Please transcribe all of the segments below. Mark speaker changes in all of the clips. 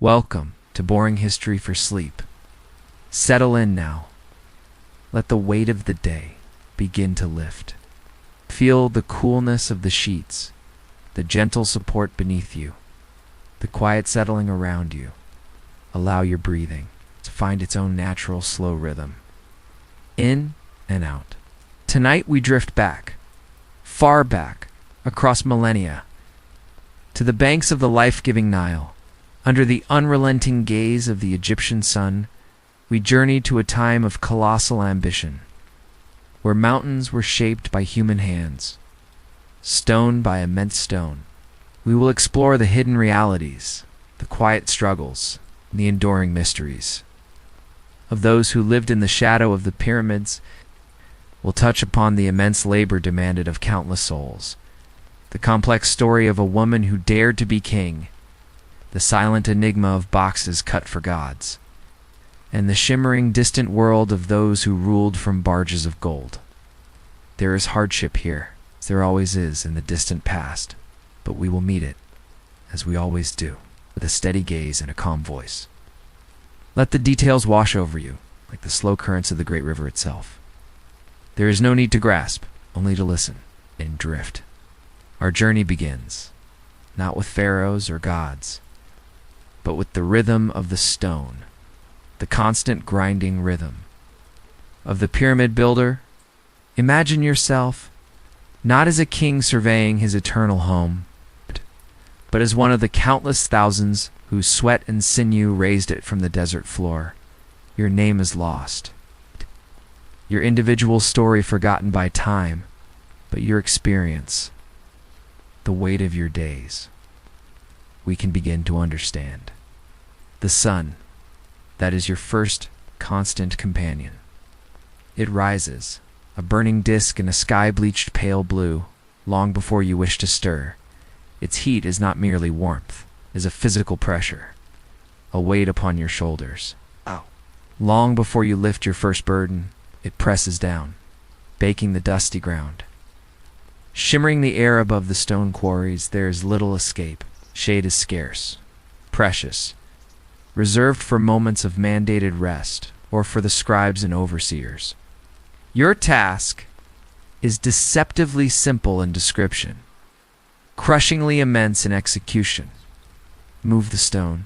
Speaker 1: Welcome to Boring History for Sleep. Settle in now. Let the weight of the day begin to lift. Feel the coolness of the sheets, the gentle support beneath you, the quiet settling around you. Allow your breathing to find its own natural slow rhythm. In and out. Tonight we drift back, far back, across millennia, to the banks of the life-giving Nile. Under the unrelenting gaze of the Egyptian sun, we journey to a time of colossal ambition, where mountains were shaped by human hands, stone by immense stone. We will explore the hidden realities, the quiet struggles, and the enduring mysteries of those who lived in the shadow of the pyramids. We'll touch upon the immense labor demanded of countless souls, the complex story of a woman who dared to be king, the silent enigma of boxes cut for gods, and the shimmering distant world of those who ruled from barges of gold. There is hardship here, as there always is in the distant past, but we will meet it, as we always do, with a steady gaze and a calm voice. Let the details wash over you, like the slow currents of the great river itself. There is no need to grasp, only to listen and drift. Our journey begins, not with pharaohs or gods, but with the rhythm of the stone, the constant grinding rhythm of the pyramid builder. Imagine yourself not as a king surveying his eternal home, but as one of the countless thousands whose sweat and sinew raised it from the desert floor. Your name is lost, your individual story forgotten by time, but your experience, the weight of your days, we can begin to understand. The sun, that is your first constant companion. It rises, a burning disk in a sky bleached pale blue, long before you wish to stir. Its heat is not merely warmth, it is a physical pressure, a weight upon your shoulders. Long before you lift your first burden, it presses down, baking the dusty ground. Shimmering the air above the stone quarries, there is little escape. Shade is scarce, precious, reserved for moments of mandated rest or for the scribes and overseers. Your task is deceptively simple in description, crushingly immense in execution. Move the stone,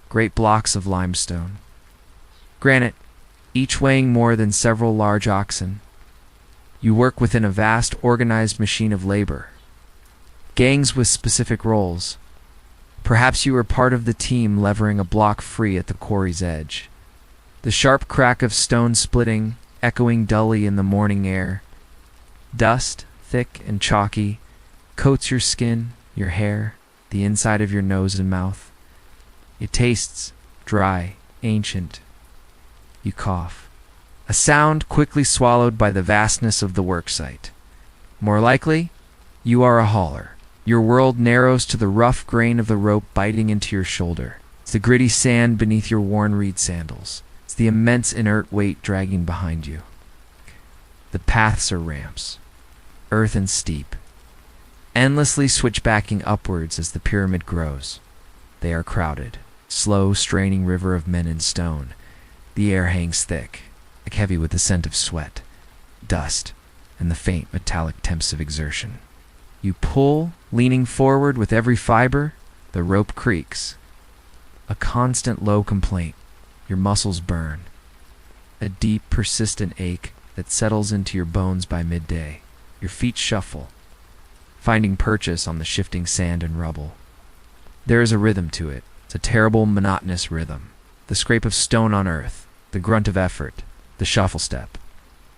Speaker 1: great blocks of limestone, granite, each weighing more than several large oxen. You work within a vast organized machine of labor, gangs with specific roles. Perhaps you are part of the team levering a block free at the quarry's edge. The sharp crack of stone splitting, echoing dully in the morning air. Dust, thick and chalky, coats your skin, your hair, the inside of your nose and mouth. It tastes dry, ancient. You cough. A sound quickly swallowed by the vastness of the worksite. More likely, you are a hauler. Your world narrows to the rough grain of the rope biting into your shoulder. It's the gritty sand beneath your worn reed sandals. It's the immense inert weight dragging behind you. The paths are ramps, earth and steep, endlessly switchbacking upwards as the pyramid grows. They are crowded, slow, straining river of men in stone. The air hangs thick, like heavy with the scent of sweat, dust, and the faint metallic temps of exertion. You pull, leaning forward with every fiber. The rope creaks. A constant low complaint. Your muscles burn. A deep, persistent ache that settles into your bones by midday. Your feet shuffle, finding purchase on the shifting sand and rubble. There is a rhythm to it. It's a terrible, monotonous rhythm. The scrape of stone on earth, the grunt of effort, the shuffle step.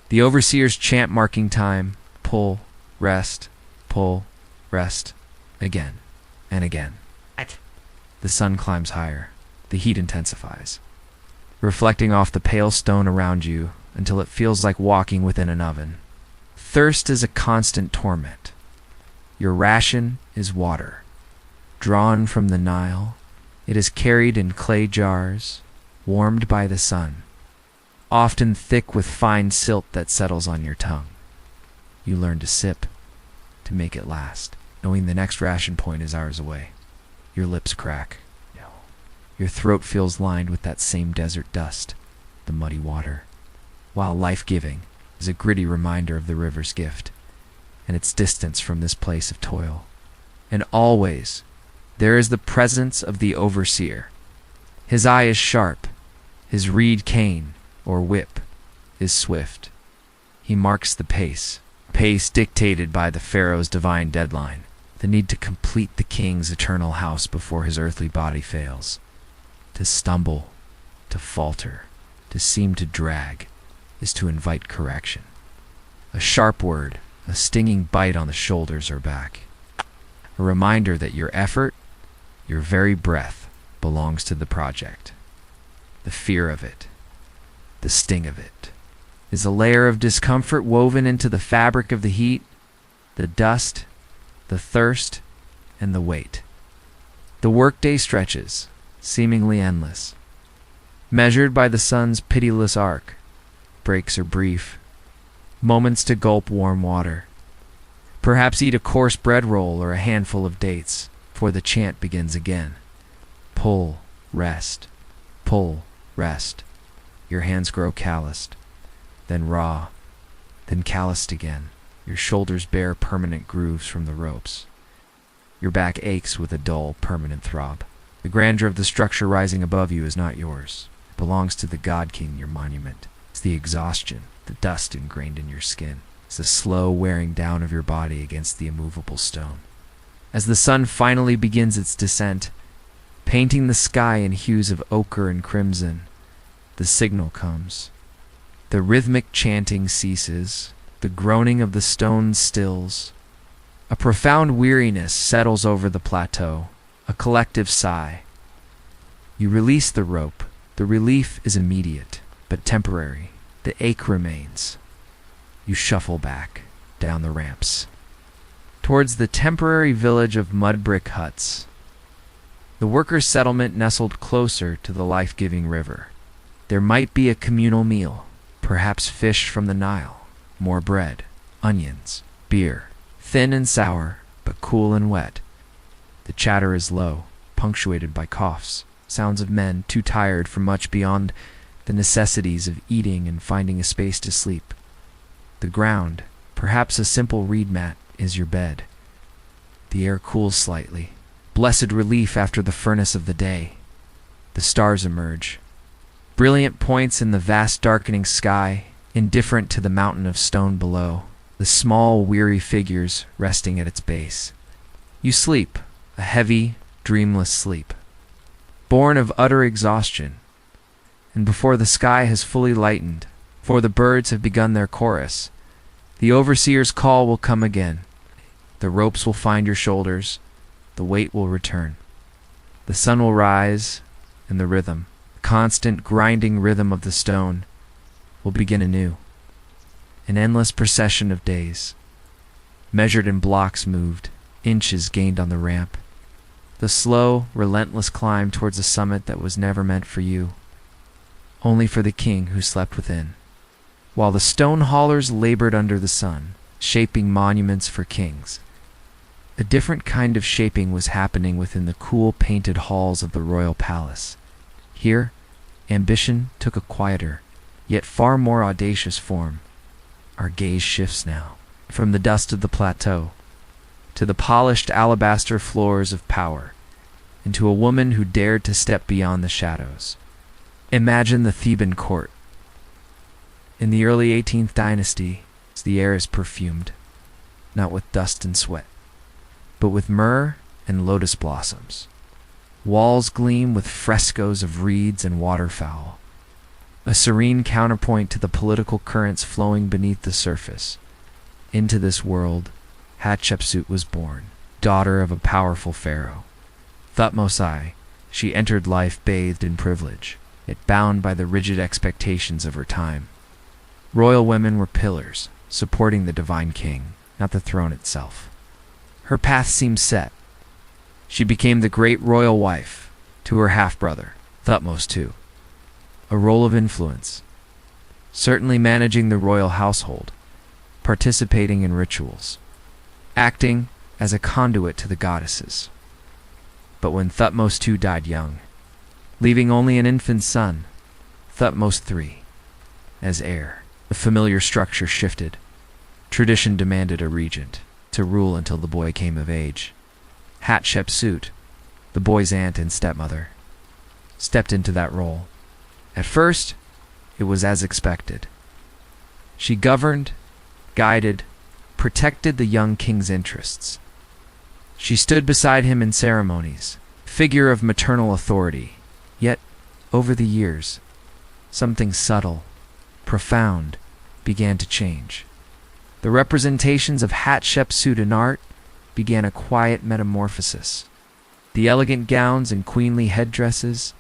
Speaker 1: The overseers chant marking time. Pull, rest, pull, rest, again and again. The sun climbs higher. The heat intensifies, reflecting off the pale stone around you until it feels like walking within an oven. Thirst is a constant torment. Your ration is water, drawn from the Nile. It is carried in clay jars, warmed by the sun, often thick with fine silt that settles on your tongue. You learn to sip, to make it last, knowing the next ration point is hours away. Your lips crack. Your throat feels lined with that same desert dust, the muddy water, while life-giving is a gritty reminder of the river's gift and its distance from this place of toil. And always there is the presence of the overseer. His eye is sharp, his reed cane or whip is swift. He marks the pace dictated by the pharaoh's divine deadline, the need to complete the king's eternal house before his earthly body fails. To stumble, to falter, to seem to drag is to invite correction. A sharp word, a stinging bite on the shoulders or back. A reminder that your effort, your very breath, belongs to the project. The fear of it, the sting of it, is a layer of discomfort woven into the fabric of the heat, the dust, the thirst, and the weight. The workday stretches, seemingly endless. Measured by the sun's pitiless arc, breaks are brief. Moments to gulp warm water. Perhaps eat a coarse bread roll or a handful of dates, for the chant begins again. Pull, rest. Pull, rest. Your hands grow calloused, then raw, then calloused again. Your shoulders bear permanent grooves from the ropes. Your back aches with a dull, permanent throb. The grandeur of the structure rising above you is not yours. It belongs to the God King, your monument. It's the exhaustion, the dust ingrained in your skin. It's the slow wearing down of your body against the immovable stone. As the sun finally begins its descent, painting the sky in hues of ochre and crimson, the signal comes. The rhythmic chanting ceases. The groaning of the stone stills. A profound weariness settles over the plateau, a collective sigh. You release the rope. The relief is immediate, but temporary. The ache remains. You shuffle back, down the ramps, towards the temporary village of mud brick huts. The workers' settlement nestled closer to the life-giving river. There might be a communal meal, perhaps fish from the Nile, more bread, onions, beer, thin and sour, but cool and wet. The chatter is low, punctuated by coughs, sounds of men too tired for much beyond the necessities of eating and finding a space to sleep. The ground, perhaps a simple reed mat, is your bed. The air cools slightly. Blessed relief after the furnace of the day. The stars emerge. Brilliant points in the vast darkening sky, indifferent to the mountain of stone below, the small, weary figures resting at its base. You sleep, a heavy, dreamless sleep, born of utter exhaustion. And before the sky has fully lightened, before the birds have begun their chorus, the overseer's call will come again. The ropes will find your shoulders, the weight will return. The sun will rise, and the rhythm, the constant grinding rhythm of the stone, will begin anew. An endless procession of days, measured in blocks moved, inches gained on the ramp. The slow, relentless climb towards a summit that was never meant for you, only for the king who slept within. While the stone haulers labored under the sun, shaping monuments for kings, a different kind of shaping was happening within the cool painted halls of the royal palace. Here, ambition took a quieter, yet far more audacious form. Our gaze shifts now, from the dust of the plateau, to the polished alabaster floors of power, into a woman who dared to step beyond the shadows. Imagine the Theban court. In the early 18th dynasty, the air is perfumed, not with dust and sweat, but with myrrh and lotus blossoms. Walls gleam with frescoes of reeds and waterfowl, a serene counterpoint to the political currents flowing beneath the surface. Into this world, Hatshepsut was born, daughter of a powerful pharaoh. Thutmose, she entered life bathed in privilege, yet bound by the rigid expectations of her time. Royal women were pillars, supporting the divine king, not the throne itself. Her path seemed set. She became the great royal wife to her half-brother, Thutmose II. A role of influence, certainly managing the royal household, participating in rituals, acting as a conduit to the goddesses. But when Thutmose II died young, leaving only an infant son, Thutmose III, as heir. The familiar structure shifted. Tradition demanded a regent to rule until the boy came of age. Hatshepsut, the boy's aunt and stepmother, stepped into that role. At first, it was as expected. She governed, guided, protected the young king's interests. She stood beside him in ceremonies, figure of maternal authority. Yet, over the years, something subtle, profound, began to change. The representations of Hatshepsut in art began a quiet metamorphosis. The elegant gowns and queenly headdresses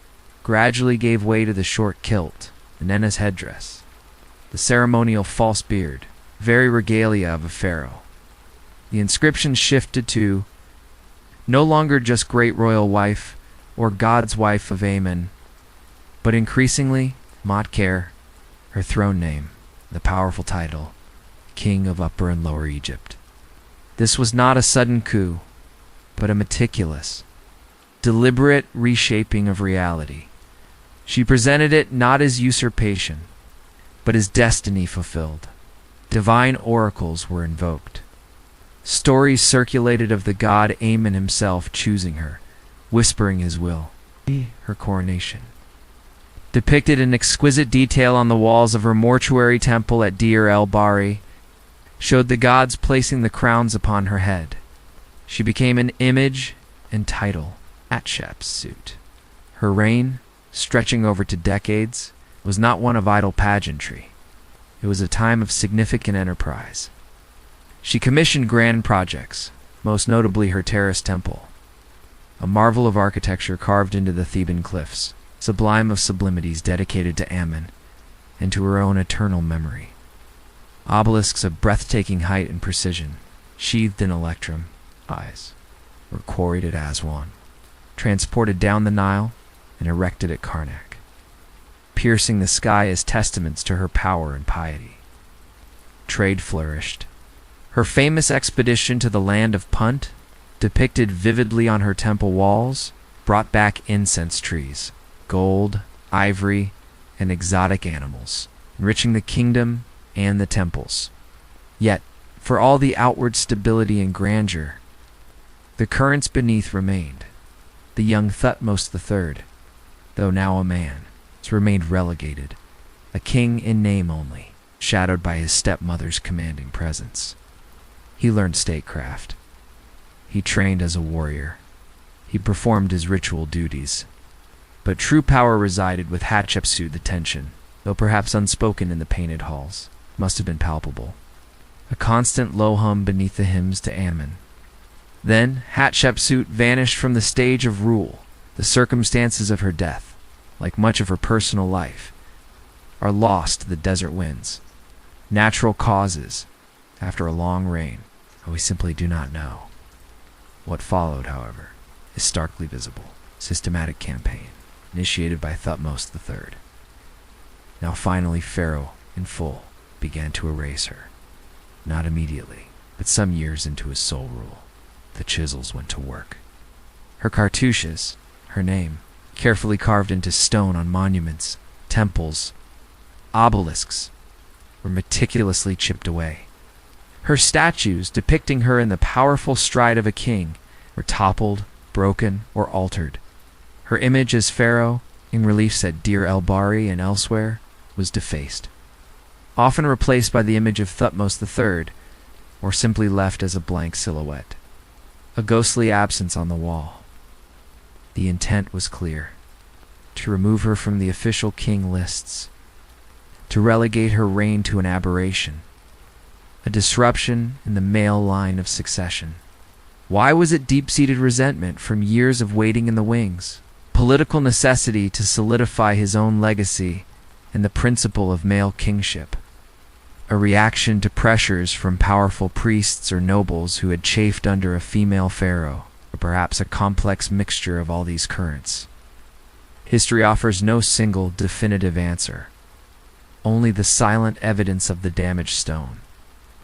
Speaker 1: gradually gave way to the short kilt, the Nena's headdress, the ceremonial false beard, very regalia of a pharaoh. The inscription shifted to no longer just great royal wife or God's wife of Amen, but increasingly Motker, her throne name, the powerful title, King of Upper and Lower Egypt. This was not a sudden coup, but a meticulous, deliberate reshaping of reality. She presented it not as usurpation, but as destiny fulfilled. Divine oracles were invoked. Stories circulated of the god Amen himself choosing her, whispering his will, her coronation. Depicted in exquisite detail on the walls of her mortuary temple at Deir el-Bahri, showed the gods placing the crowns upon her head. She became an image and title, Hatshepsut. Her reign, stretching over to decades, was not one of idle pageantry. It was a time of significant enterprise. She commissioned grand projects, most notably her terraced temple, a marvel of architecture carved into the Theban cliffs, sublime of sublimities dedicated to Ammon and to her own eternal memory. Obelisks of breathtaking height and precision, sheathed in electrum eyes, were quarried at Aswan, transported down the Nile, and erected at Karnak, piercing the sky as testaments to her power and piety. Trade flourished. Her famous expedition to the land of Punt, depicted vividly on her temple walls, brought back incense trees, gold, ivory, and exotic animals, enriching the kingdom and the temples. Yet, for all the outward stability and grandeur, the currents beneath remained. The young Thutmose III, though now a man, has remained relegated, a king in name only, shadowed by his stepmother's commanding presence. He learned statecraft. He trained as a warrior. He performed his ritual duties. But true power resided with Hatshepsut. The tension, though perhaps unspoken in the painted halls, must have been palpable. A constant low hum beneath the hymns to Ammon. Then Hatshepsut vanished from the stage of rule. The circumstances of her death, like much of her personal life, are lost to the desert winds. Natural causes, after a long reign, we simply do not know. What followed, however, is starkly visible. Systematic campaign, initiated by Thutmose III. Now finally Pharaoh, in full, began to erase her. Not immediately, but some years into his sole rule, the chisels went to work. Her cartouches, her name, carefully carved into stone on monuments, temples, obelisks, were meticulously chipped away. Her statues, depicting her in the powerful stride of a king, were toppled, broken, or altered. Her image as pharaoh, in reliefs at Deir el-Bahri and elsewhere, was defaced, often replaced by the image of Thutmose III, or simply left as a blank silhouette, a ghostly absence on the wall. The intent was clear: to remove her from the official king lists, to relegate her reign to an aberration, a disruption in the male line of succession. Why was it deep-seated resentment from years of waiting in the wings? Political necessity to solidify his own legacy and the principle of male kingship? A reaction to pressures from powerful priests or nobles who had chafed under a female pharaoh, or perhaps a complex mixture of all these currents? History offers no single definitive answer, only the silent evidence of the damaged stone.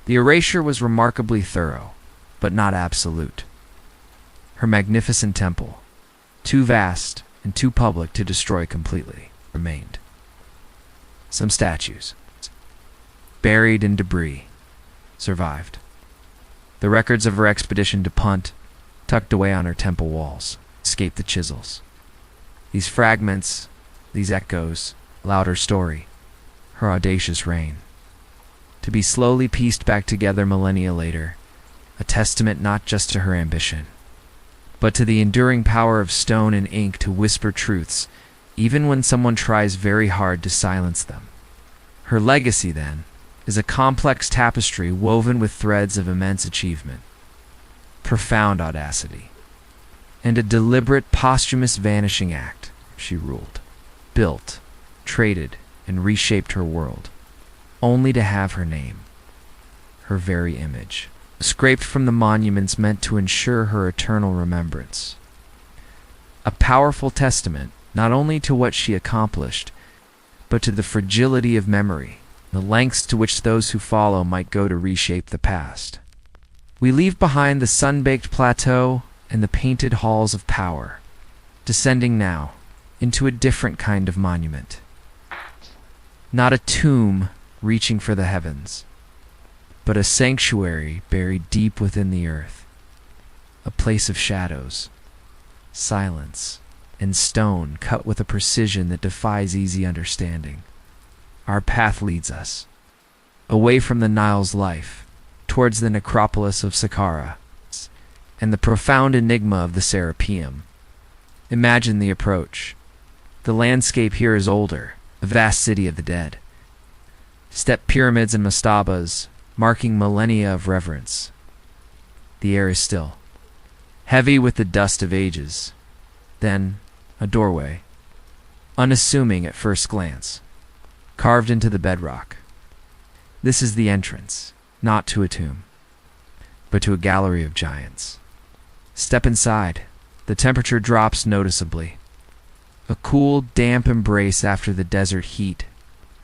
Speaker 1: The erasure was remarkably thorough, but not absolute. Her magnificent temple, too vast, and too public to destroy completely, remained. Some statues, buried in debris, survived. The records of her expedition to Punt, tucked away on her temple walls, escaped the chisels. These fragments, these echoes, allowed her story, her audacious reign, to be slowly pieced back together millennia later, a testament not just to her ambition, but to the enduring power of stone and ink to whisper truths, even when someone tries very hard to silence them. Her legacy, then, is a complex tapestry woven with threads of immense achievement, profound audacity, and a deliberate posthumous vanishing act. She ruled, built, traded, and reshaped her world, only to have her name, her very image, scraped from the monuments meant to ensure her eternal remembrance. A powerful testament not only to what she accomplished, but to the fragility of memory, the lengths to which those who follow might go to reshape the past. We leave behind the sun-baked plateau and the painted halls of power, descending now into a different kind of monument. Not a tomb reaching for the heavens, but a sanctuary buried deep within the earth, a place of shadows, silence, and stone cut with a precision that defies easy understanding. Our path leads us, away from the Nile's life, towards the necropolis of Saqqara, and the profound enigma of the Serapeum. Imagine the approach. The landscape here is older, a vast city of the dead. Step pyramids and mastabas, marking millennia of reverence. The air is still, heavy with the dust of ages. Then, a doorway, unassuming at first glance, carved into the bedrock. This is the entrance, not to a tomb, but to a gallery of giants. Step inside. The temperature drops noticeably. A cool, damp embrace after the desert heat.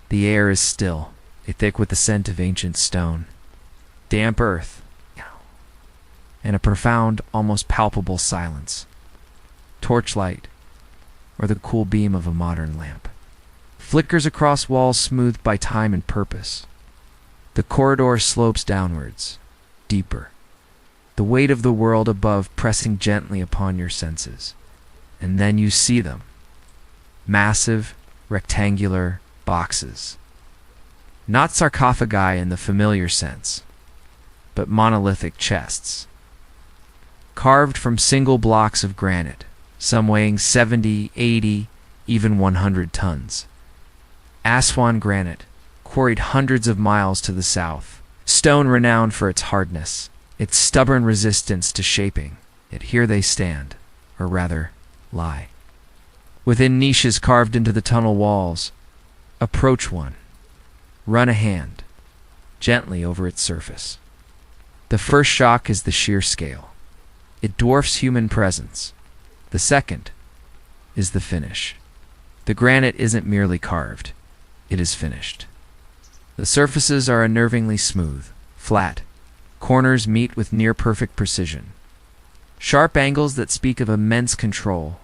Speaker 1: The air is still, thick with the scent of ancient stone, damp earth, and a profound, almost palpable silence. Torchlight, or the cool beam of a modern lamp, flickers across walls smoothed by time and purpose. The corridor slopes downwards, deeper, the weight of the world above pressing gently upon your senses. And then you see them. Massive, rectangular boxes. Not sarcophagi in the familiar sense, but monolithic chests, carved from single blocks of granite, some weighing 70, 80, even 100 tons. Aswan granite, quarried hundreds of miles to the south, stone renowned for its hardness, its stubborn resistance to shaping. Yet here they stand, or rather, lie. Within niches carved into the tunnel walls, approach one. Run a hand, gently over its surface. The first shock is the sheer scale. It dwarfs human presence. The second is the finish. The granite isn't merely carved, it is finished. The surfaces are unnervingly smooth, flat. Corners meet with near-perfect precision. Sharp angles that speak of immense control.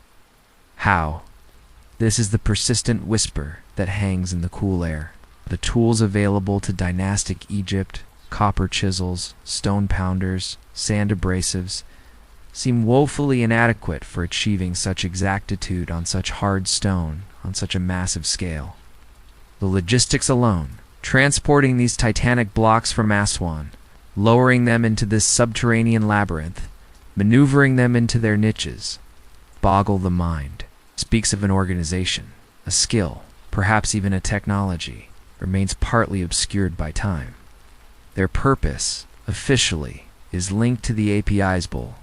Speaker 1: How? This is the persistent whisper that hangs in the cool air. The tools available to dynastic Egypt, copper chisels, stone pounders, sand abrasives, seem woefully inadequate for achieving such exactitude on such hard stone on such a massive scale. The logistics alone, transporting these titanic blocks from Aswan, lowering them into this subterranean labyrinth, maneuvering them into their niches, boggle the mind, speaks of an organization, a skill, perhaps even a technology, remains partly obscured by time. Their purpose, officially, is linked to the API's bowl.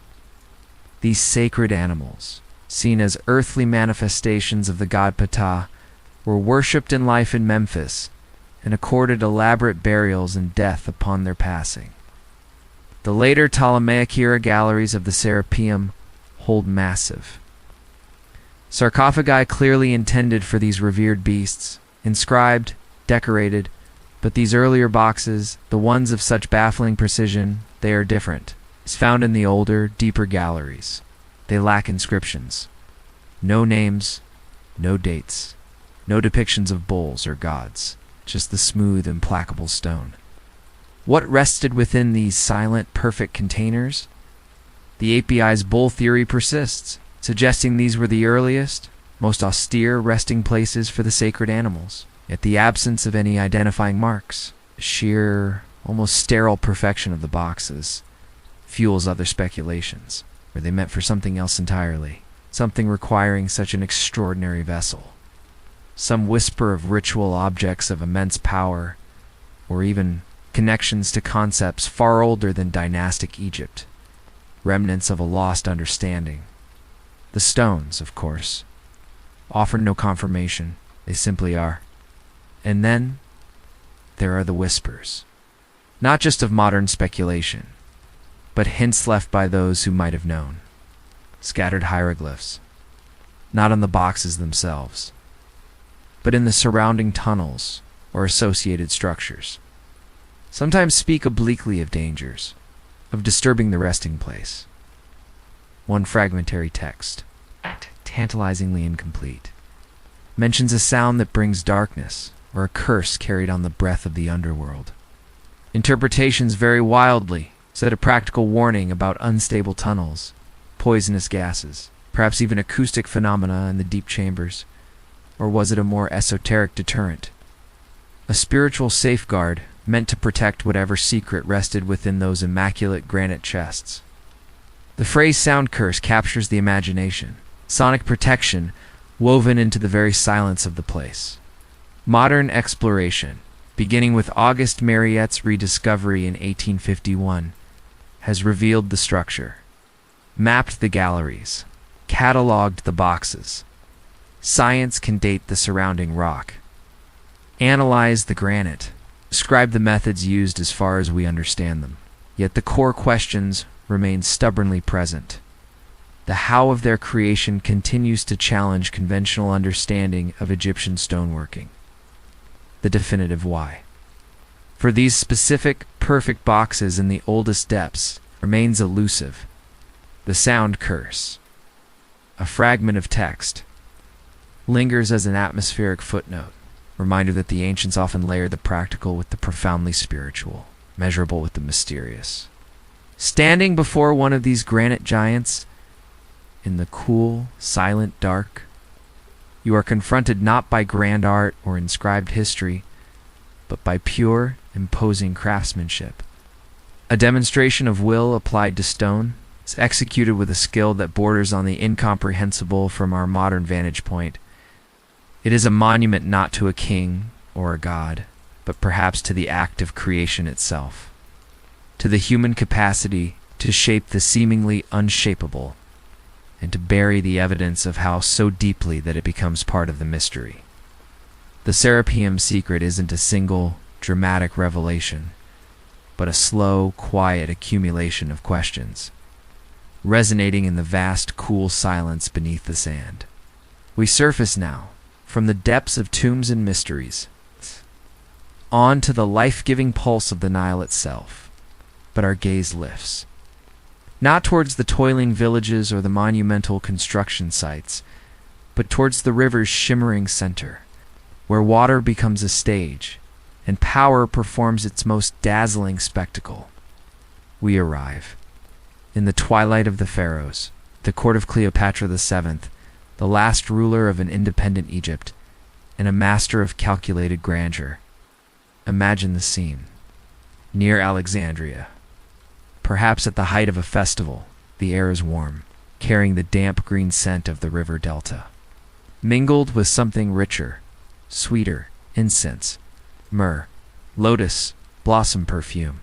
Speaker 1: These sacred animals, seen as earthly manifestations of the god Ptah, were worshipped in life in Memphis and accorded elaborate burials and death upon their passing. The later Ptolemaic era galleries of the Serapeum hold massive sarcophagi clearly intended for these revered beasts, inscribed, decorated, but these earlier boxes, the ones of such baffling precision, they are different, is found in the older, deeper galleries. They lack inscriptions. No names, no dates, no depictions of bulls or gods, just the smooth, implacable stone. What rested within these silent, perfect containers? The API's bull theory persists, suggesting these were the earliest, most austere resting places for the sacred animals. Yet the absence of any identifying marks, the sheer, almost sterile perfection of the boxes, fuels other speculations. Were they meant for something else entirely? Something requiring such an extraordinary vessel? Some whisper of ritual objects of immense power, or even connections to concepts far older than dynastic Egypt, remnants of a lost understanding. The stones, of course, offer no confirmation. They simply are. And then there are the whispers, not just of modern speculation, but hints left by those who might have known. Scattered hieroglyphs, not on the boxes themselves, but in the surrounding tunnels or associated structures. Sometimes speak obliquely of dangers, of disturbing the resting place. One fragmentary text, tantalizingly incomplete, mentions a sound that brings darkness, or a curse carried on the breath of the underworld. Interpretations vary wildly, said a practical warning about unstable tunnels, poisonous gases, perhaps even acoustic phenomena in the deep chambers. Or was it a more esoteric deterrent? A spiritual safeguard meant to protect whatever secret rested within those immaculate granite chests. The phrase sound curse captures the imagination, sonic protection woven into the very silence of the place. Modern exploration, beginning with Auguste Mariette's rediscovery in 1851, has revealed the structure, mapped the galleries, cataloged the boxes. Science can date the surrounding rock, analyze the granite, describe the methods used as far as we understand them. Yet the core questions remain stubbornly present. The how of their creation continues to challenge conventional understanding of Egyptian stoneworking. The definitive why. For these specific, perfect boxes in the oldest depths remains elusive. The sound curse, a fragment of text, lingers as an atmospheric footnote, reminder that the ancients often layered the practical with the profoundly spiritual, measurable with the mysterious. Standing before one of these granite giants, in the cool, silent dark, you are confronted not by grand art or inscribed history, but by pure, imposing craftsmanship. A demonstration of will applied to stone is executed with a skill that borders on the incomprehensible from our modern vantage point. It is a monument not to a king or a god, but perhaps to the act of creation itself, to the human capacity to shape the seemingly unshapable, and to bury the evidence of how so deeply that it becomes part of the mystery. The Serapeum secret isn't a single, dramatic revelation, but a slow, quiet accumulation of questions, resonating in the vast, cool silence beneath the sand. We surface now, from the depths of tombs and mysteries, on to the life-giving pulse of the Nile itself, but our gaze lifts. Not towards the toiling villages or the monumental construction sites, but towards the river's shimmering center, where water becomes a stage, and power performs its most dazzling spectacle. We arrive. In the twilight of the pharaohs, the court of Cleopatra VII, the last ruler of an independent Egypt, and a master of calculated grandeur. Imagine the scene. Near Alexandria, perhaps at the height of a festival, the air is warm, carrying the damp green scent of the river delta, mingled with something richer, sweeter, incense, myrrh, lotus, blossom perfume.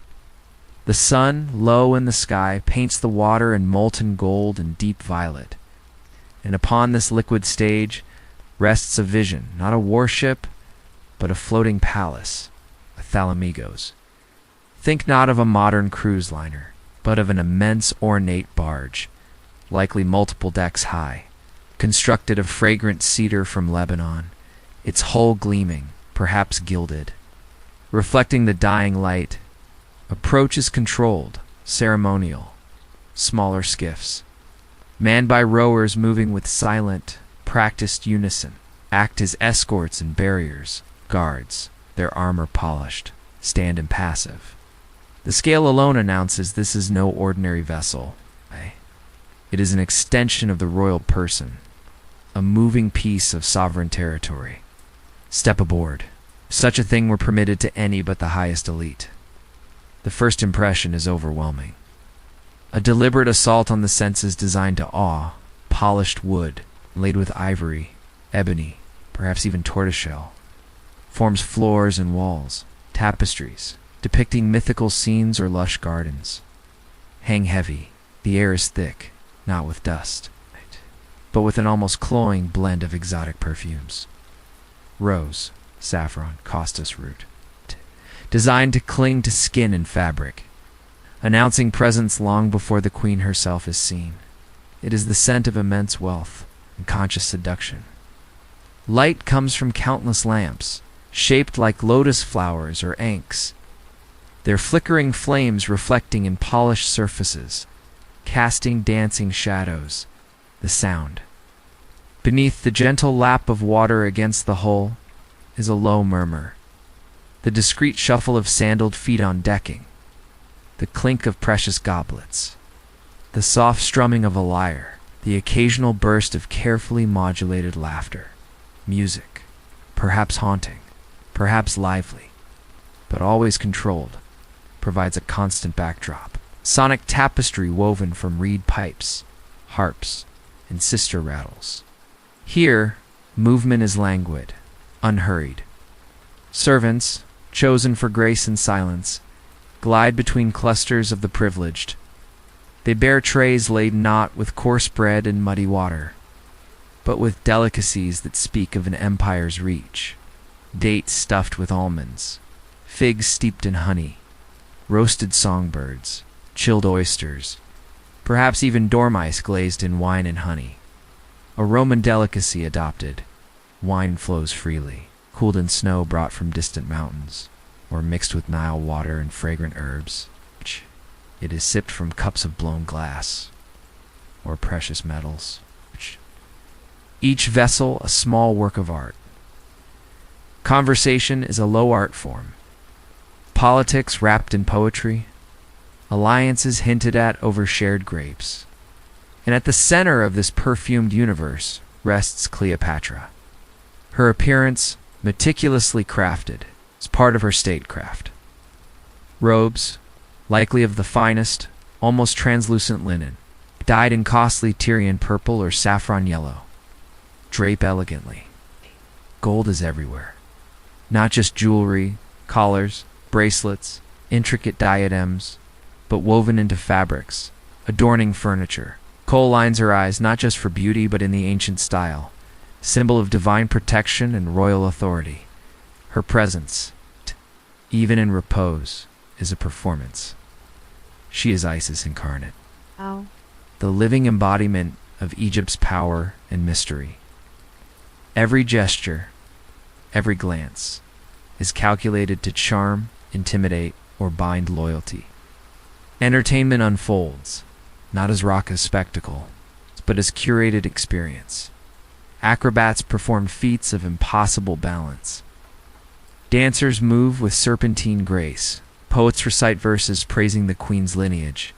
Speaker 1: The sun, low in the sky, paints the water in molten gold and deep violet. And upon this liquid stage rests a vision, not a warship, but a floating palace, a thalamigos. Think not of a modern cruise liner, but of an immense ornate barge, likely multiple decks high, constructed of fragrant cedar from Lebanon, its hull gleaming, perhaps gilded. Reflecting the dying light, approach is controlled, ceremonial, smaller skiffs, manned by rowers moving with silent, practiced unison, act as escorts and barriers, guards, their armor polished, stand impassive. The scale alone announces this is no ordinary vessel. It is an extension of the royal person, a moving piece of sovereign territory. Step aboard. Such a thing were permitted to any but the highest elite. The first impression is overwhelming. A deliberate assault on the senses designed to awe, polished wood, laid with ivory, ebony, perhaps even tortoiseshell, forms floors and walls, tapestries, depicting mythical scenes or lush gardens. Hang heavy, the air is thick, not with dust, but with an almost cloying blend of exotic perfumes. Rose, saffron, costus root, designed to cling to skin and fabric, announcing presence long before the queen herself is seen. It is the scent of immense wealth and conscious seduction. Light comes from countless lamps, shaped like lotus flowers or ankhs, their flickering flames reflecting in polished surfaces, casting dancing shadows. The sound. Beneath the gentle lap of water against the hull is a low murmur, the discreet shuffle of sandaled feet on decking, the clink of precious goblets, the soft strumming of a lyre, the occasional burst of carefully modulated laughter. Music, perhaps haunting, perhaps lively, but always controlled, provides a constant backdrop. Sonic tapestry woven from reed pipes, harps, and sister rattles. Here, movement is languid, unhurried. Servants, chosen for grace and silence, glide between clusters of the privileged. They bear trays laden not with coarse bread and muddy water, but with delicacies that speak of an empire's reach. Dates stuffed with almonds, figs steeped in honey, roasted songbirds, chilled oysters, perhaps even dormice glazed in wine and honey. A Roman delicacy adopted. Wine flows freely, cooled in snow brought from distant mountains, or mixed with Nile water and fragrant herbs. It is sipped from cups of blown glass, or precious metals. Each vessel a small work of art. Conversation is a low art form. Politics wrapped in poetry. Alliances hinted at over shared grapes. And at the center of this perfumed universe rests Cleopatra. Her appearance, meticulously crafted, is part of her statecraft. Robes, likely of the finest, almost translucent linen, dyed in costly Tyrian purple or saffron yellow, drape elegantly. Gold is everywhere. Not just jewelry, collars, bracelets, intricate diadems, but woven into fabrics, adorning furniture. Kohl lines her eyes not just for beauty but in the ancient style, symbol of divine protection and royal authority. Her presence, even in repose, is a performance. She is Isis incarnate.
Speaker 2: Oh.
Speaker 1: The living embodiment of Egypt's power and mystery. Every gesture, every glance, is calculated to charm, intimidate, or bind loyalty. Entertainment unfolds, not as raucous spectacle, but as curated experience. Acrobats perform feats of impossible balance. Dancers move with serpentine grace. Poets recite verses praising the queen's lineage,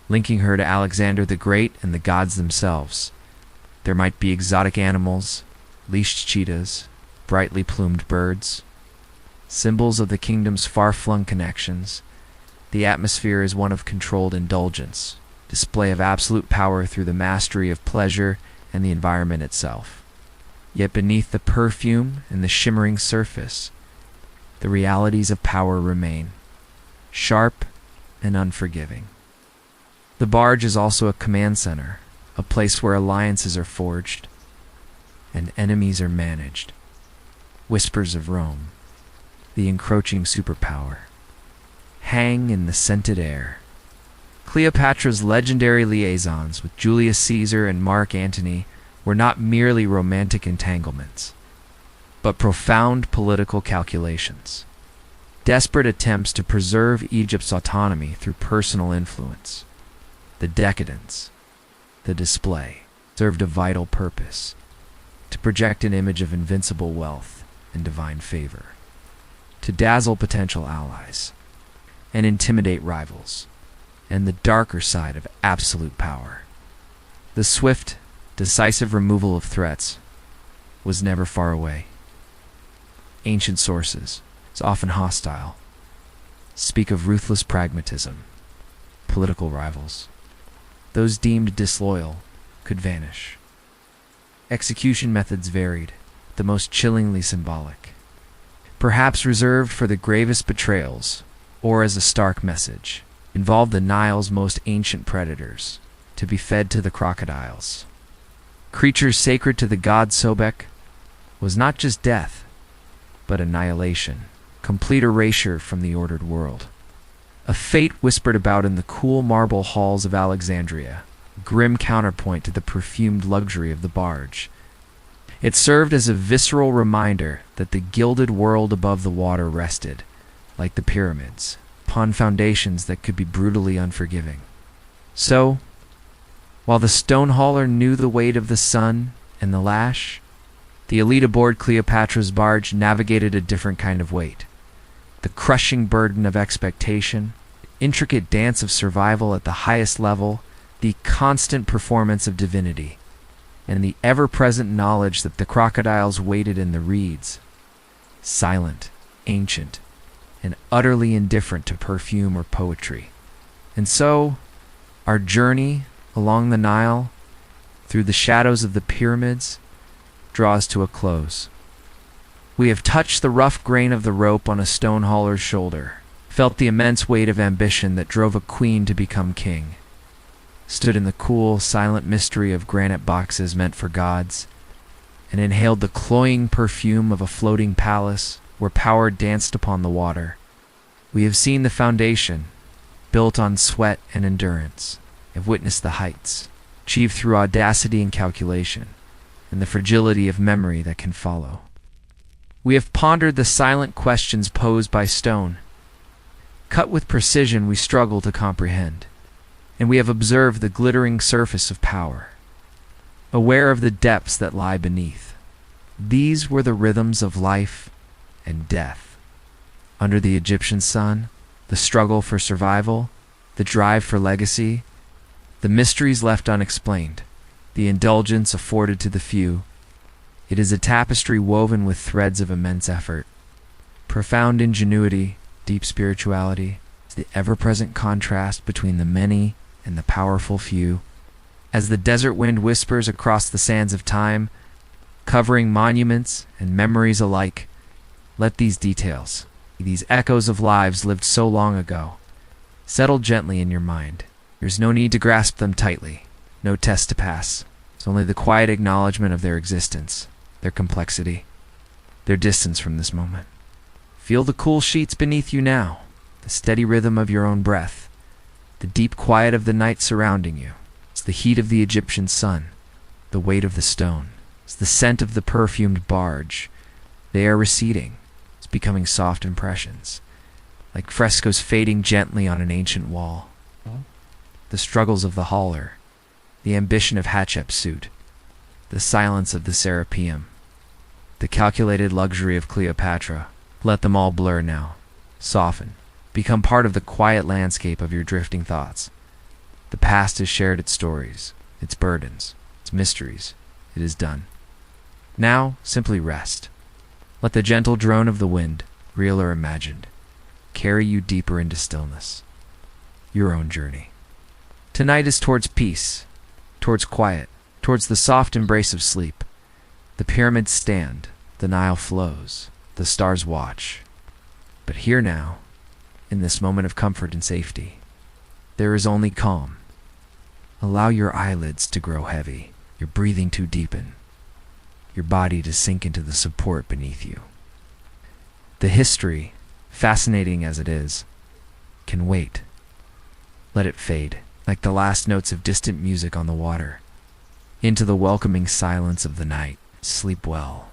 Speaker 1: linking her to Alexander the Great and the gods themselves. There might be exotic animals, leashed cheetahs, brightly plumed birds, symbols of the kingdom's far-flung connections. The atmosphere is one of controlled indulgence, display of absolute power through the mastery of pleasure and the environment itself. Yet beneath the perfume and the shimmering surface, the realities of power remain, sharp and unforgiving. The barge is also a command center, a place where alliances are forged and enemies are managed. Whispers of Rome, the encroaching superpower, hang in the scented air. Cleopatra's legendary liaisons with Julius Caesar and Mark Antony were not merely romantic entanglements, but profound political calculations. Desperate attempts to preserve Egypt's autonomy through personal influence. The decadence, the display, served a vital purpose. to project an image of invincible wealth and divine favor, to dazzle potential allies and intimidate rivals, and the darker side of absolute power. The swift, decisive removal of threats was never far away. Ancient sources, often hostile, speak of ruthless pragmatism. Political rivals, those deemed disloyal, could vanish. Execution methods varied, the most chillingly symbolic, perhaps reserved for the gravest betrayals, or as a stark message, involved the Nile's most ancient predators, to be fed to the crocodiles. Creatures sacred to the god Sobek was not just death, but annihilation, complete erasure from the ordered world. A fate whispered about in the cool marble halls of Alexandria, grim counterpoint to the perfumed luxury of the barge. It served as a visceral reminder that the gilded world above the water rested, like the pyramids, upon foundations that could be brutally unforgiving. So, while the stone hauler knew the weight of the sun and the lash, the elite aboard Cleopatra's barge navigated a different kind of weight. The crushing burden of expectation, intricate dance of survival at the highest level, the constant performance of divinity, and the ever-present knowledge that the crocodiles waited in the reeds, silent, ancient, and utterly indifferent to perfume or poetry. And so, our journey along the Nile, through the shadows of the pyramids, draws to a close. We have touched the rough grain of the rope on a stone hauler's shoulder, felt the immense weight of ambition that drove a queen to become king, stood in the cool, silent mystery of granite boxes meant for gods, and inhaled the cloying perfume of a floating palace where power danced upon the water. We have seen the foundation, built on sweat and endurance, have witnessed the heights, achieved through audacity and calculation, and the fragility of memory that can follow. We have pondered the silent questions posed by stone, cut with precision we struggle to comprehend, and we have observed the glittering surface of power, aware of the depths that lie beneath. These were the rhythms of life and death. Under the Egyptian sun, the struggle for survival, the drive for legacy, the mysteries left unexplained, the indulgence afforded to the few. It is a tapestry woven with threads of immense effort, profound ingenuity, deep spirituality, the ever-present contrast between the many and the powerful few. As the desert wind whispers across the sands of time, covering monuments and memories alike, let these details, these echoes of lives lived so long ago, settle gently in your mind. There's no need to grasp them tightly, no test to pass. It's only the quiet acknowledgement of their existence, their complexity, their distance from this moment. Feel the cool sheets beneath you now, the steady rhythm of your own breath, the deep quiet of the night surrounding you. It's the heat of the Egyptian sun, the weight of the stone. It's the scent of the perfumed barge. They are receding. It's becoming soft impressions, like frescoes fading gently on an ancient wall. The struggles of the hauler, the ambition of Hatshepsut, the silence of the Serapeum, the calculated luxury of Cleopatra. Let them all blur now, soften, become part of the quiet landscape of your drifting thoughts. The past has shared its stories, its burdens, its mysteries. It is done. Now, simply rest. Let the gentle drone of the wind, real or imagined, carry you deeper into stillness, your own journey. Tonight is towards peace, towards quiet, towards the soft embrace of sleep. The pyramids stand, the Nile flows, the stars watch. But here now, in this moment of comfort and safety, there is only calm. Allow your eyelids to grow heavy, your breathing to deepen, your body to sink into the support beneath you. The history, fascinating as it is, can wait. Let it fade, like the last notes of distant music on the water, into the welcoming silence of the night. Sleep well.